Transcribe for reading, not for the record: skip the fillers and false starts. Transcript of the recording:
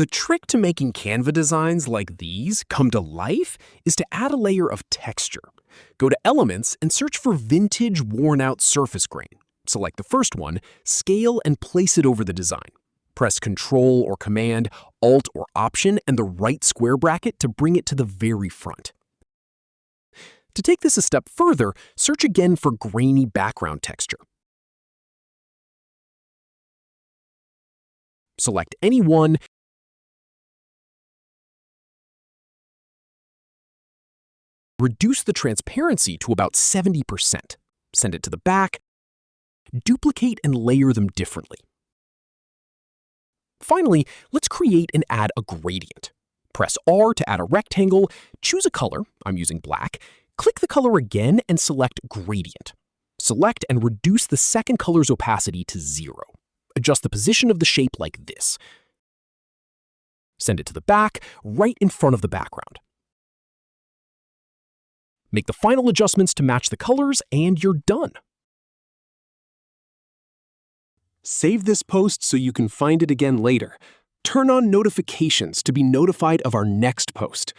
The trick to making Canva designs like these come to life is to add a layer of texture. Go to Elements and search for Vintage Worn-Out Surface Grain. Select the first one, scale, and place it over the design. Press Ctrl or Command, Alt or Option, and the right square bracket to bring it to the very front. To take this a step further, search again for grainy background texture. Select any one, reduce the transparency to about 70%. Send it to the back, duplicate and layer them differently. Finally, let's create and add a gradient. Press R to add a rectangle, choose a color, I'm using black, click the color again and select Gradient. Select and reduce the second color's opacity to 0. Adjust the position of the shape like this. Send it to the back, right in front of the background. Make the final adjustments to match the colors and you're done. Save this post so you can find it again later. Turn on notifications to be notified of our next post.